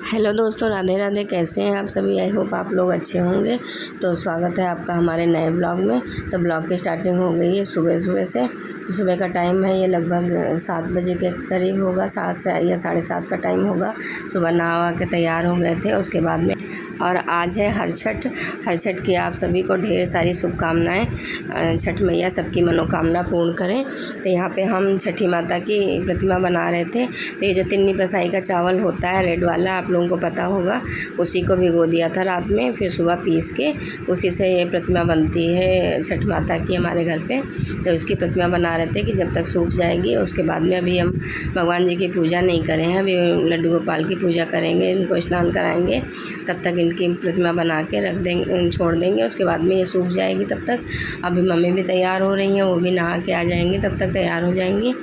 Hello दोस्तों, राधे राधे। कैसे हैं आप सभी? आई होप आप लोग अच्छे होंगे। तो स्वागत है आपका हमारे नए ब्लॉग में। तो ब्लॉग की स्टार्टिंग हो गई है सुबह से। तो सुबह का टाइम है, ये लगभग 7 बजे के करीब होगा, 7 से या 7:30 का टाइम होगा। सुबह नहा के तैयार हो गए थे। उसके बाद में और आज है हर छठ की आप सभी को ढेर सारी शुभकामनाएं। छठ मैया सबकी मनोकामना पूर्ण करें। तो यहाँ पे हम छठी माता की प्रतिमा बना रहे थे। तो ये जो तिन्नी पसाई का चावल होता है रेड वाला, आप लोगों को पता होगा, उसी को भिगो दिया था रात में, फिर सुबह पीस के उसी से ये प्रतिमा बनती है छठ माता की हमारे घर पे। तो इसकी प्रतिमा बना रहे थे कि जब तक सूख जाएगी उसके बाद में अभी हम भगवान जी की पूजा नहीं करें हैं, अभी लड्डू गोपाल की पूजा करेंगे, इनको स्नान कराएंगे, तब तक इनकी प्रतिमा बना के रख देंगे, छोड़ देंगे। उसके बाद में ये सूख जाएगी तब तक। अभी मम्मी भी तैयार हो रही हैं, वो भी नहा के आ जाएंगी, तब तक तैयार हो जाएंगी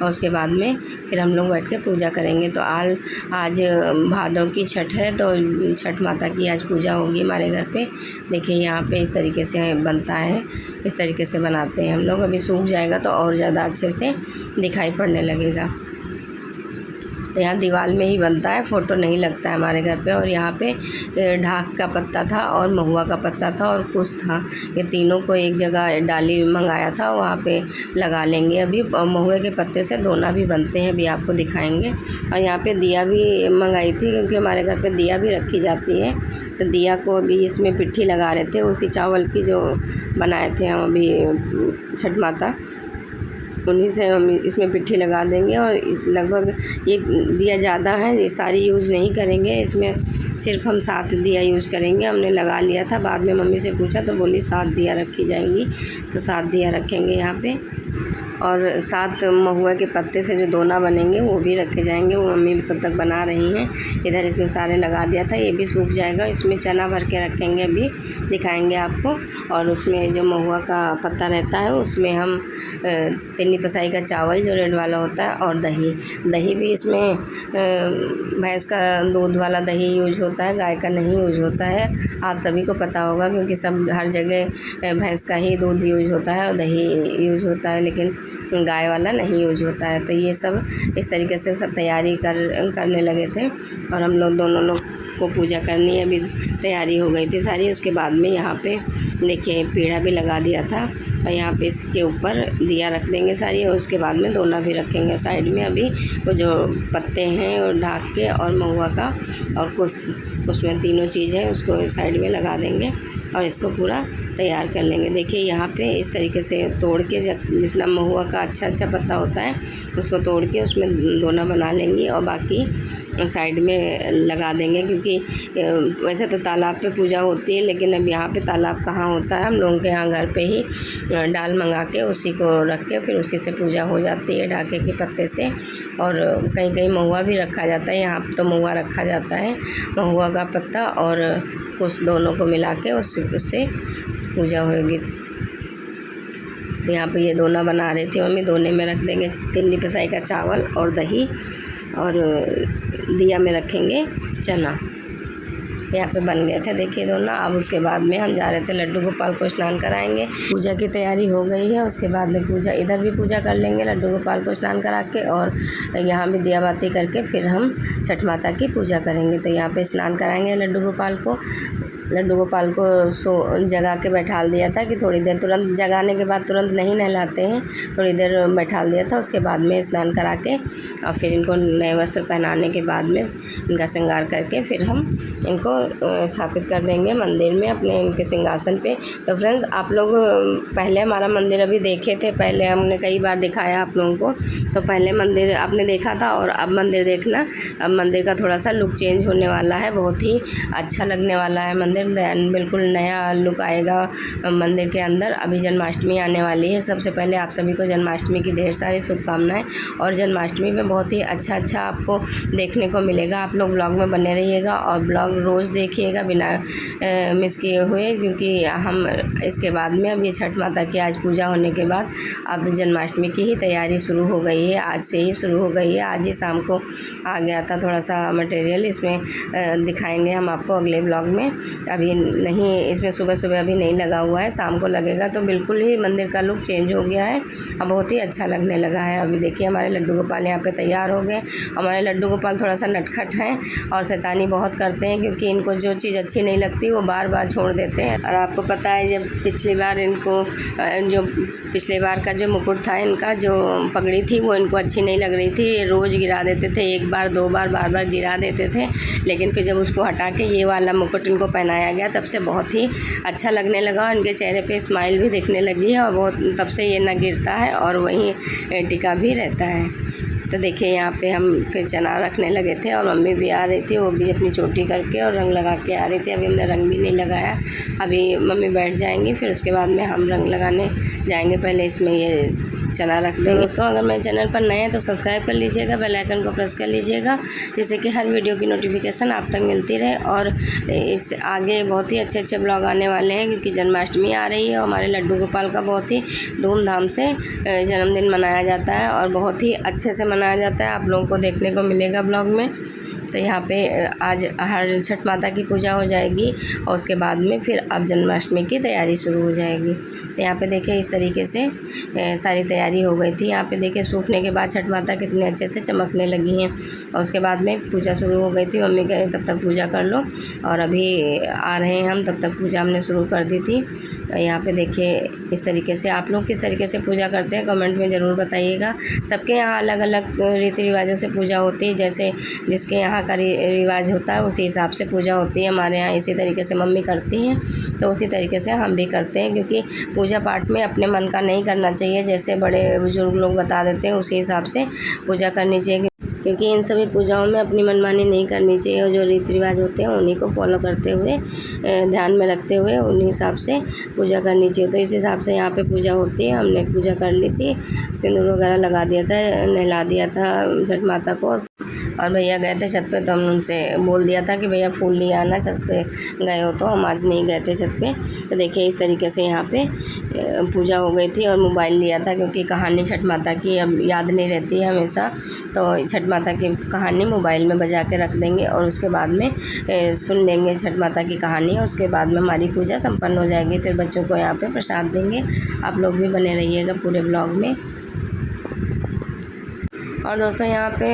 और उसके बाद में फिर हम लोग बैठ के पूजा करेंगे। तो आज भादों की छठ है, तो छठ माता की आज पूजा होगी हमारे घर पे। देखिए यहाँ पे इस तरीके से बनता है, इस तरीके से बनाते हैं हम लोग। अभी सूख जाएगा तो और ज़्यादा अच्छे से दिखाई पड़ने लगेगा। तो यहाँ दीवार में ही बनता है, फ़ोटो नहीं लगता है हमारे घर पे। और यहाँ पे ढाक का पत्ता था और महुआ का पत्ता था और कुछ था, ये तीनों को एक जगह डाली मंगाया था, वहाँ पे लगा लेंगे। अभी महुए के पत्ते से दोना भी बनते हैं, अभी आपको दिखाएंगे। और यहाँ पे दिया भी मंगाई थी, क्योंकि हमारे घर पे दिया भी रखी जाती है। तो दिया को अभी इसमें पिट्ठी लगा रहे थे, उसी चावल की जो बनाए थे हम अभी छठ माता, उन्हीं से हम इसमें पिट्ठी लगा देंगे। और लगभग ये दिया ज़्यादा है, ये सारी यूज़ नहीं करेंगे, इसमें सिर्फ हम 7 दिया यूज़ करेंगे। हमने लगा लिया था, बाद में मम्मी से पूछा तो बोली 7 दिया रखी जाएंगी, तो 7 दिया रखेंगे यहाँ पे। और 7 महुआ के पत्ते से जो दोना बनेंगे वो भी रखे जाएंगे, वो मम्मी तब तक बना रही हैं। इधर इसमें सारे लगा दिया था, ये भी सूख जाएगा। इसमें चना भर के रखेंगे, अभी दिखाएंगे आपको। और उसमें जो महुआ का पत्ता रहता है उसमें हम तिन्नी पसाई का चावल जो रेड वाला होता है और दही भी इसमें भैंस का दूध वाला दही यूज होता है, गाय का नहीं यूज होता है। आप सभी को पता होगा, क्योंकि सब हर जगह भैंस का ही दूध यूज होता है और दही यूज होता है, लेकिन गाय वाला नहीं यूज होता है। तो ये सब इस तरीके से सब तैयारी करने लगे थे। और हम लोग दोनों लोग को पूजा करनी है, अभी तैयारी हो गई थी सारी। उसके बाद में यहाँ पे देखिए पीढ़ा भी लगा दिया था, और यहाँ पे इसके ऊपर दिया रख देंगे सारी, और उसके बाद में दोना भी रखेंगे साइड में। अभी वो जो पत्ते हैं और ढाक के और महुआ का और कुछ उसमें तीनों चीज़ें उसको साइड में लगा देंगे और इसको पूरा तैयार कर लेंगे। देखिए यहाँ पे इस तरीके से तोड़ के जितना महुआ का अच्छा पत्ता होता है उसको तोड़ के उसमें दोना बना लेंगी और बाकी साइड में लगा देंगे। क्योंकि वैसे तो तालाब पे पूजा होती है, लेकिन अब यहाँ पे तालाब कहाँ होता है, हम लोगों के यहाँ घर पे ही डाल मंगा के उसी को रख के फिर उसी से पूजा हो जाती है, ढाके के पत्ते से। और कहीं कहीं महुआ भी रखा जाता है, यहाँ तो महुआ रखा जाता है, महुआ का पत्ता और कुछ दोनों को मिला के उससे पूजा होगी। तो यहाँ पे ये दोना बना रही थी मम्मी, दोने में रख देंगे तिन्नी पसाई का चावल और दही, और दिया में रखेंगे चना। यहाँ पे बन गए थे देखिए दोना। अब उसके बाद में हम जा रहे थे लड्डू गोपाल को स्नान कराएंगे। पूजा की तैयारी हो गई है, उसके बाद में पूजा इधर भी पूजा कर लेंगे लड्डू गोपाल को स्नान करा के, और यहाँ भी दिया बाती करके फिर हम छठ माता की पूजा करेंगे। तो यहाँ पे स्नान कराएंगे लड्डू गोपाल को जगा के बैठाल दिया था कि थोड़ी देर, तुरंत जगाने के बाद तुरंत नहीं नहलाते हैं, थोड़ी देर बैठाल दिया था। उसके बाद में स्नान करा के और फिर इनको नए वस्त्र पहनाने के बाद में इनका श्रृंगार करके फिर हम इनको स्थापित कर देंगे मंदिर में अपने इनके सिंहासन पे। तो फ्रेंड्स, आप लोग पहले हमारा मंदिर अभी देखे थे, पहले हमने कई बार दिखाया आप लोगों को। तो पहले मंदिर आपने देखा था और अब मंदिर देखना। अब मंदिर का थोड़ा सा लुक चेंज होने वाला है, बहुत ही अच्छा लगने वाला है मंदिर, बिल्कुल नया लुक आएगा मंदिर के अंदर। अभी जन्माष्टमी आने वाली है। सबसे पहले आप सभी को जन्माष्टमी की ढेर सारी शुभकामनाएं। और जन्माष्टमी में बहुत ही अच्छा आपको देखने को मिलेगा। आप लोग ब्लॉग में बने रहिएगा और ब्लॉग रोज़ देखिएगा बिना मिस किए हुए, क्योंकि हम इसके बाद में अब ये छठ माता की आज पूजा होने के बाद अब जन्माष्टमी की ही तैयारी शुरू हो गई है, आज से ही शुरू हो गई है। आज ही शाम को आ गया था थोड़ा सा मटेरियल, इसमें दिखाएंगे हम आपको अगले ब्लॉग में। अभी नहीं, इसमें सुबह सुबह अभी नहीं लगा हुआ है, शाम को लगेगा। तो बिल्कुल ही मंदिर का लुक चेंज हो गया है, अब बहुत ही अच्छा लगने लगा है। अभी देखिए हमारे लड्डू गोपाल यहाँ पे तैयार हो गए। हमारे लड्डू गोपाल थोड़ा सा नटखट हैं और शैतानी बहुत करते हैं, क्योंकि इनको जो चीज़ अच्छी नहीं लगती वो बार बार छोड़ देते हैं। और आपको पता है जब पिछली बार इनको जो पिछले बार का जो मुकुट था, इनका जो पगड़ी थी वो इनको अच्छी नहीं लग रही थी, रोज़ गिरा देते थे, एक बार दो बार बार बार गिरा देते थे। लेकिन फिर जब उसको हटा के ये वाला मुकुट इनको पहनाया गया, तब से बहुत ही अच्छा लगने लगा। इनके चेहरे पे स्माइल भी दिखने लगी है और बहुत तब से ये ना गिरता है और वहीं टिका भी रहता है। तो देखिए यहाँ पे हम फिर चना रखने लगे थे और मम्मी भी आ रही थी, वो भी अपनी चोटी करके और रंग लगा के आ रही थी। अभी हमने रंग भी नहीं लगाया, अभी मम्मी बैठ जाएंगी, फिर उसके बाद में हम रंग लगाने जाएंगे। पहले इसमें ये चना रख देंगे। दोस्तों अगर मेरे चैनल पर नए हैं तो सब्सक्राइब कर लीजिएगा, बेल आइकन को प्रेस कर लीजिएगा, जिससे कि हर वीडियो की नोटिफिकेशन आप तक मिलती रहे। और इस आगे बहुत ही अच्छे अच्छे ब्लॉग आने वाले हैं, क्योंकि जन्माष्टमी आ रही है और हमारे लड्डू गोपाल का बहुत ही धूमधाम से जन्मदिन मनाया जाता है और बहुत ही अच्छे से मनाया जाता है। आप लोगों को देखने को मिलेगा ब्लॉग में। तो यहाँ पे आज हर छठ माता की पूजा हो जाएगी और उसके बाद में फिर अब जन्माष्टमी की तैयारी शुरू हो जाएगी। तो यहाँ पे देखिए इस तरीके से सारी तैयारी हो गई थी। यहाँ पे देखिए सूखने के बाद छठ माता कितने अच्छे से चमकने लगी हैं और उसके बाद में पूजा शुरू हो गई थी। मम्मी कह रही तब तक पूजा कर लो और अभी आ रहे हैं हम, तब तक पूजा हमने शुरू कर दी थी। यहाँ पे देखिए इस तरीके से आप लोग किस तरीके से पूजा करते हैं कमेंट में ज़रूर बताइएगा। सबके यहाँ अलग अलग रीति रिवाजों से पूजा होती है, जैसे जिसके यहाँ का रिवाज होता है उसी हिसाब से पूजा होती है। हमारे यहाँ इसी तरीके से मम्मी करती हैं, तो उसी तरीके से हम भी करते हैं, क्योंकि पूजा पाठ में अपने मन का नहीं करना चाहिए, जैसे बड़े बुजुर्ग लोग बता देते हैं उसी हिसाब से पूजा करनी चाहिए। क्योंकि इन सभी पूजाओं में अपनी मनमानी नहीं करनी चाहिए और जो रीति रिवाज होते हैं उन्हीं को फॉलो करते हुए, ध्यान में रखते हुए उन्हीं हिसाब से पूजा करनी चाहिए। तो इस हिसाब से यहाँ पे पूजा होती है। हमने पूजा कर ली थी, सिंदूर वगैरह लगा दिया था, नहला दिया था छठ माता को। और भैया गए थे छत पे, तो हमने उनसे बोल दिया था कि भैया फूल ले आना, छत पे गए हो तो। हम आज नहीं गए थे छत पे। तो देखिए इस तरीके से यहाँ पे पूजा हो गई थी और मोबाइल लिया था, क्योंकि कहानी छठ माता की अब याद नहीं रहती है हमेशा, तो छठ माता की कहानी मोबाइल में बजा के रख देंगे और उसके बाद में सुन लेंगे छठ माता की कहानी। उसके बाद में हमारी पूजा संपन्न हो जाएगी। फिर बच्चों को यहाँ पे प्रसाद देंगे। आप लोग भी बने रहिएगा पूरे ब्लॉग में। और दोस्तों यहाँ पे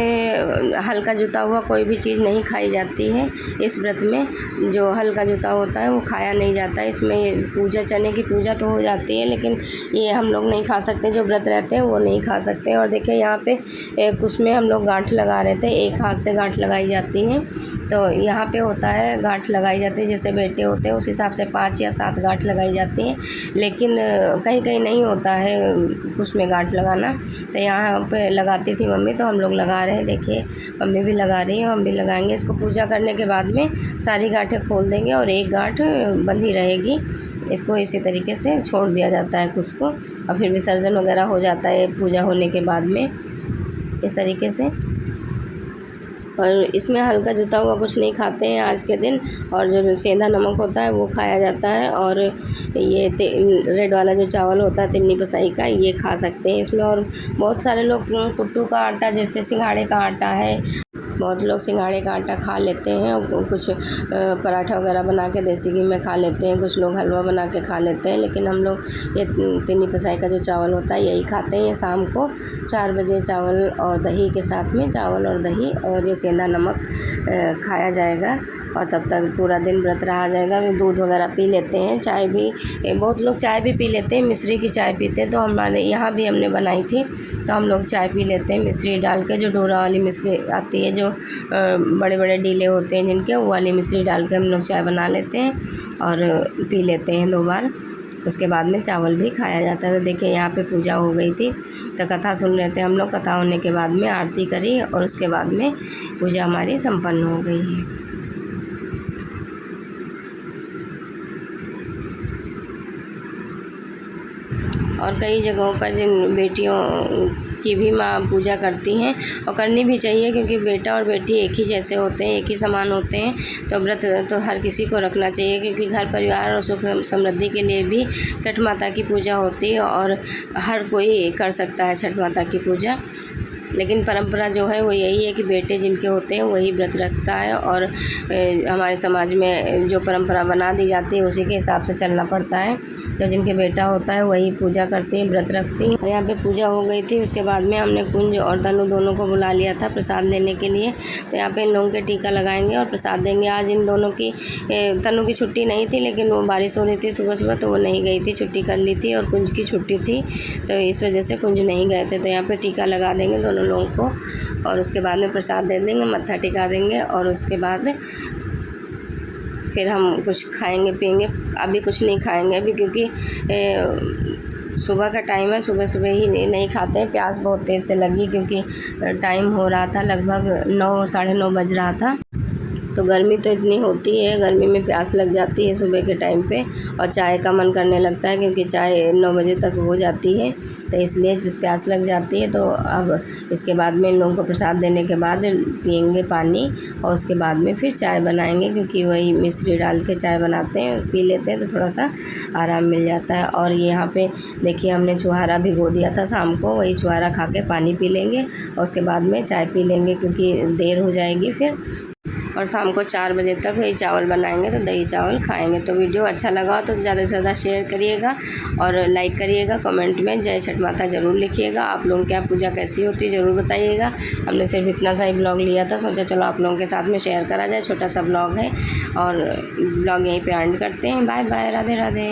हल्का जुता हुआ कोई भी चीज़ नहीं खाई जाती है इस व्रत में। जो हल्का जुता होता है वो खाया नहीं जाता। इसमें पूजा, चने की पूजा तो हो जाती है, लेकिन ये हम लोग नहीं खा सकते, जो व्रत रहते हैं वो नहीं खा सकते। और देखिए यहाँ पे उसमें हम लोग गांठ लगा रहे थे, एक हाथ से गांठ लगाई जाती है। तो यहाँ पे होता है गांठ लगाई जाती है, जैसे बेटे होते हैं उस हिसाब से 5 या 7 गांठ लगाई जाती हैं, लेकिन कहीं कहीं नहीं होता है उसमें गांठ लगाना। तो यहाँ पे लगाती थी मम्मी, तो हम लोग लगा रहे हैं। देखिए मम्मी भी लगा रही है, हम भी लगाएंगे। इसको पूजा करने के बाद में सारी गांठें खोल देंगे और एक गांठ बंधी रहेगी। इसको इसी तरीके से छोड़ दिया जाता है कुछ को, और फिर विसर्जन वगैरह हो जाता है पूजा होने के बाद में, इस तरीके से। और इसमें हल्का जुता हुआ कुछ नहीं खाते हैं आज के दिन। और जो सेंधा नमक होता है वो खाया जाता है, और ये रेड वाला जो चावल होता है तिन्नी पसाई का, ये खा सकते हैं इसमें। और बहुत सारे लोग कुट्टू का आटा, जैसे सिंघाड़े का आटा है, बहुत लोग सिंघाड़े का आटा खा लेते हैं, और कुछ पराठा वगैरह बना के देसी घी में खा लेते हैं, कुछ लोग हलवा बना के खा लेते हैं। लेकिन हम लोग ये तिन्नी पसाई का जो चावल होता है यही खाते हैं। ये शाम को 4 बजे चावल और दही के साथ में, चावल और दही और ये सेंधा नमक खाया जाएगा, और तब तक पूरा दिन व्रत रहा जाएगा। दूध वगैरह पी लेते हैं, चाय भी, बहुत लोग चाय भी पी लेते हैं, मिश्री की चाय पीते हैं। तो हमारे यहाँ भी हमने बनाई थी, तो हम लोग चाय पी लेते हैं मिश्री डाल के। जो डोरा वाली मिश्री आती है, जो बड़े बड़े डीले होते हैं जिनके, वो वाली मिश्री डाल के हम लोग चाय बना लेते हैं और पी लेते हैं 2 बार। उसके बाद में चावल भी खाया जाता है। तो देखिए यहाँ पे पूजा हो गई थी, तो कथा सुन रहे थे हम लोग। कथा होने के बाद में आरती करी और उसके बाद में पूजा हमारी संपन्न हो गई है। और कई जगहों पर जिन बेटियों की भी माँ पूजा करती हैं, और करनी भी चाहिए, क्योंकि बेटा और बेटी एक ही जैसे होते हैं, एक ही समान होते हैं। तो व्रत तो हर किसी को रखना चाहिए, क्योंकि घर परिवार और सुख समृद्धि के लिए भी छठ माता की पूजा होती है, और हर कोई कर सकता है छठ माता की पूजा। लेकिन परंपरा जो है वो यही है कि बेटे जिनके होते हैं वही व्रत रखता है, और हमारे समाज में जो परंपरा बना दी जाती है उसी के हिसाब से चलना पड़ता है। तो जिनके बेटा होता है वही पूजा करती हैं, व्रत रखती हैं। यहाँ पे पूजा हो गई थी, उसके बाद में हमने कुंज और तनु दोनों को बुला लिया था प्रसाद लेने के लिए। तो यहाँ पे इन लोगों के टीका लगाएंगे और प्रसाद देंगे। आज इन दोनों की तनु की छुट्टी नहीं थी, लेकिन वो बारिश हो रही थी सुबह सुबह तो वो नहीं गई थी, छुट्टी कर ली थी, और कुंज की छुट्टी थी तो इस वजह से कुंज नहीं गए थे। तो यहाँ पे टीका लगा देंगे दोनों लोगों को, और उसके बाद में प्रसाद दे देंगे, मत्था टिका देंगे, और उसके बाद फिर हम कुछ खाएंगे पिएंगे। अभी कुछ नहीं खाएंगे अभी, क्योंकि सुबह का टाइम है, सुबह सुबह ही नहीं खाते हैं। प्यास बहुत तेज़ से लगी, क्योंकि टाइम हो रहा था लगभग 9 साढ़े 9 बज रहा था। तो गर्मी तो इतनी होती है, गर्मी में प्यास लग जाती है सुबह के टाइम पे, और चाय का मन करने लगता है, क्योंकि चाय 9 बजे तक हो जाती है, तो इसलिए प्यास लग जाती है। तो अब इसके बाद में इन लोगों को प्रसाद देने के बाद पियेंगे पानी, और उसके बाद में फिर चाय बनाएंगे, क्योंकि वही मिश्री डाल के चाय बनाते हैं, पी लेते हैं तो थोड़ा सा आराम मिल जाता है। और यहाँ पे देखिए हमने छुहारा भिगो दिया था शाम को, वही छुहारा खा के पानी पी लेंगे, और उसके बाद में चाय पी लेंगे, क्योंकि देर हो जाएगी फिर। और शाम को 4 बजे तक वही चावल बनाएंगे, तो दही चावल खाएंगे। तो वीडियो अच्छा लगा तो ज़्यादा से ज़्यादा शेयर करिएगा और लाइक करिएगा। कमेंट में जय छठ माता ज़रूर लिखिएगा। आप लोगों के यहाँ पूजा कैसी होती है ज़रूर बताइएगा। हमने सिर्फ इतना सा ही ब्लॉग लिया था, सोचा चलो आप लोगों के साथ में शेयर करा जाए, छोटा सा ब्लॉग है। और ब्लॉग यहीं पे एंड करते हैं। Bye bye, Radhe Radhe.